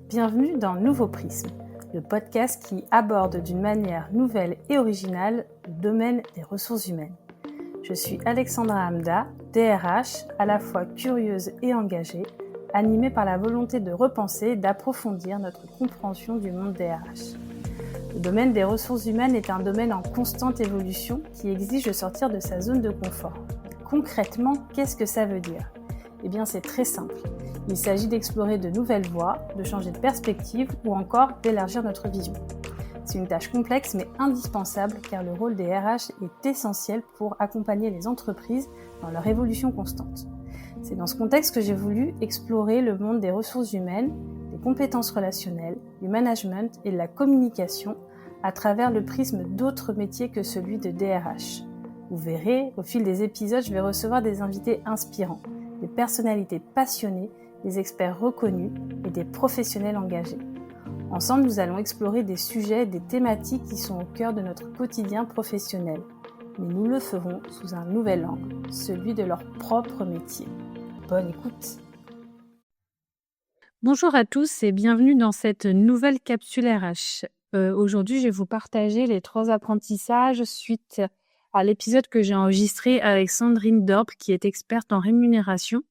Bienvenue dans Nouveau Prisme, le podcast qui aborde d'une manière nouvelle et originale le domaine des ressources humaines. Je suis Alexandra Hamda, DRH, à la fois curieuse et engagée, animée par la volonté de repenser et d'approfondir notre compréhension du monde DRH. Le domaine des ressources humaines est un domaine en constante évolution qui exige de sortir de sa zone de confort. Concrètement, qu'est-ce que ça veut dire ? Eh bien, c'est très simple. Il s'agit d'explorer de nouvelles voies, de changer de perspective ou encore d'élargir notre vision. C'est une tâche complexe mais indispensable car le rôle des RH est essentiel pour accompagner les entreprises dans leur évolution constante. C'est dans ce contexte que j'ai voulu explorer le monde des ressources humaines, des compétences relationnelles, du management et de la communication à travers le prisme d'autres métiers que celui de DRH. Vous verrez, au fil des épisodes, je vais recevoir des invités inspirants, des personnalités passionnées, des experts reconnus et des professionnels engagés. Ensemble, nous allons explorer des sujets et des thématiques qui sont au cœur de notre quotidien professionnel. Mais nous le ferons sous un nouvel angle, celui de leur propre métier. Bonne écoute! Bonjour à tous et bienvenue dans cette nouvelle capsule RH. Aujourd'hui, je vais vous partager les 3 apprentissages suite à l'épisode que j'ai enregistré avec Sandrine Dorp, qui est experte en rémunération.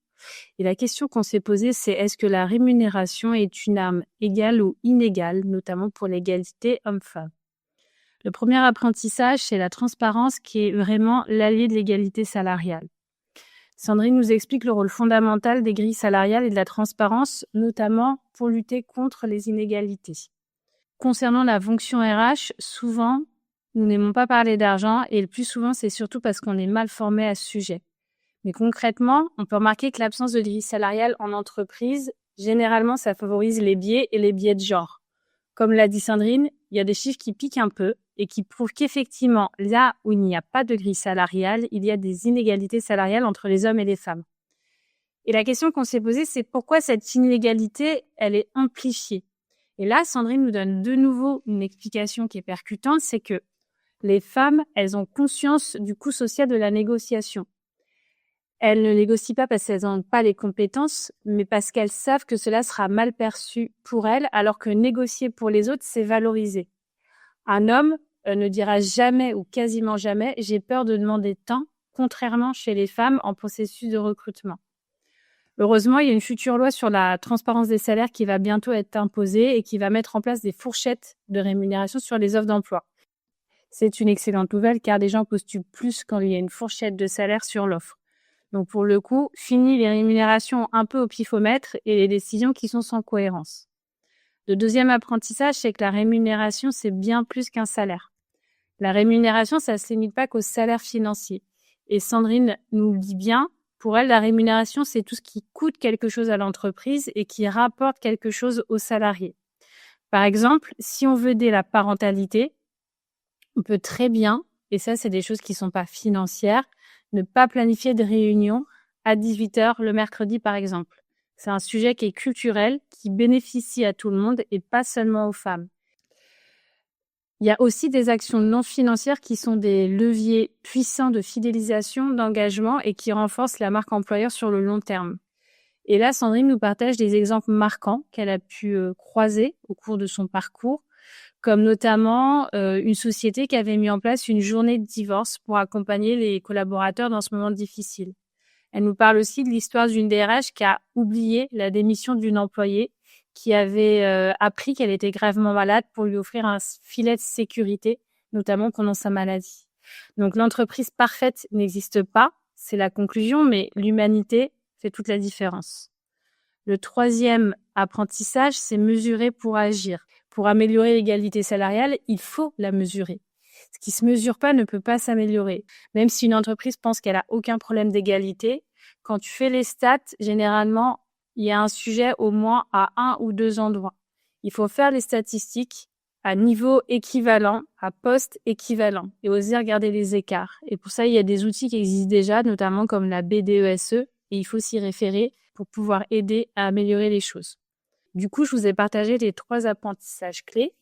Et la question qu'on s'est posée, c'est est-ce que la rémunération est une arme égale ou inégale, notamment pour l'égalité homme-femme ? Le premier apprentissage, c'est la transparence qui est vraiment l'allié de l'égalité salariale. Sandrine nous explique le rôle fondamental des grilles salariales et de la transparence, notamment pour lutter contre les inégalités. Concernant la fonction RH, souvent, nous n'aimons pas parler d'argent et le plus souvent, c'est surtout parce qu'on est mal formé à ce sujet. Mais concrètement, on peut remarquer que l'absence de grille salariale en entreprise, généralement, ça favorise les biais et les biais de genre. Comme l'a dit Sandrine, il y a des chiffres qui piquent un peu et qui prouvent qu'effectivement, là où il n'y a pas de grille salariale, il y a des inégalités salariales entre les hommes et les femmes. Et la question qu'on s'est posée, c'est pourquoi cette inégalité, elle est amplifiée. Et là, Sandrine nous donne de nouveau une explication qui est percutante, c'est que les femmes, elles ont conscience du coût social de la négociation. Elles ne négocient pas parce qu'elles n'ont pas les compétences, mais parce qu'elles savent que cela sera mal perçu pour elles, alors que négocier pour les autres, c'est valoriser. Un homme ne dira jamais ou quasiment jamais « j'ai peur de demander tant », contrairement chez les femmes en processus de recrutement. Heureusement, il y a une future loi sur la transparence des salaires qui va bientôt être imposée et qui va mettre en place des fourchettes de rémunération sur les offres d'emploi. C'est une excellente nouvelle car les gens postulent plus quand il y a une fourchette de salaire sur l'offre. Donc pour le coup, fini les rémunérations un peu au pifomètre et les décisions qui sont sans cohérence. Le deuxième apprentissage, c'est que la rémunération, c'est bien plus qu'un salaire. La rémunération, ça ne se limite pas qu'au salaire financier. Et Sandrine nous le dit bien, pour elle, la rémunération, c'est tout ce qui coûte quelque chose à l'entreprise et qui rapporte quelque chose aux salariés. Par exemple, si on veut aider la parentalité, on peut très bien, et ça, c'est des choses qui ne sont pas financières, ne pas planifier de réunion à 18h le mercredi, par exemple. C'est un sujet qui est culturel, qui bénéficie à tout le monde et pas seulement aux femmes. Il y a aussi des actions non financières qui sont des leviers puissants de fidélisation, d'engagement et qui renforcent la marque employeur sur le long terme. Et là, Sandrine nous partage des exemples marquants qu'elle a pu croiser au cours de son parcours, comme notamment une société qui avait mis en place une journée de divorce pour accompagner les collaborateurs dans ce moment difficile. Elle nous parle aussi de l'histoire d'une DRH qui a oublié la démission d'une employée qui avait appris qu'elle était gravement malade pour lui offrir un filet de sécurité, notamment pendant sa maladie. Donc l'entreprise parfaite n'existe pas, c'est la conclusion, mais l'humanité fait toute la différence. Le troisième apprentissage, c'est mesurer pour agir. Pour améliorer l'égalité salariale, il faut la mesurer. Ce qui se mesure pas ne peut pas s'améliorer. Même si une entreprise pense qu'elle a aucun problème d'égalité, quand tu fais les stats, généralement, il y a un sujet au moins à 1 ou 2 endroits. Il faut faire les statistiques à niveau équivalent, à poste équivalent et oser regarder les écarts. Et pour ça, il y a des outils qui existent déjà, notamment comme la BDESE, et il faut s'y référer pour pouvoir aider à améliorer les choses. Du coup, je vous ai partagé les 3 apprentissages clés.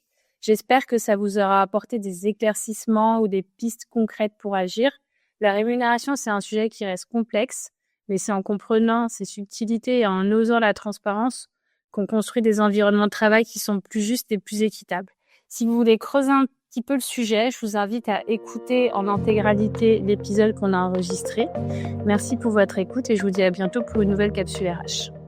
J'espère que ça vous aura apporté des éclaircissements ou des pistes concrètes pour agir. La rémunération, c'est un sujet qui reste complexe, mais c'est en comprenant ses subtilités et en osant la transparence qu'on construit des environnements de travail qui sont plus justes et plus équitables. Si vous voulez creuser un petit peu le sujet, je vous invite à écouter en intégralité l'épisode qu'on a enregistré. Merci pour votre écoute et je vous dis à bientôt pour une nouvelle capsule RH.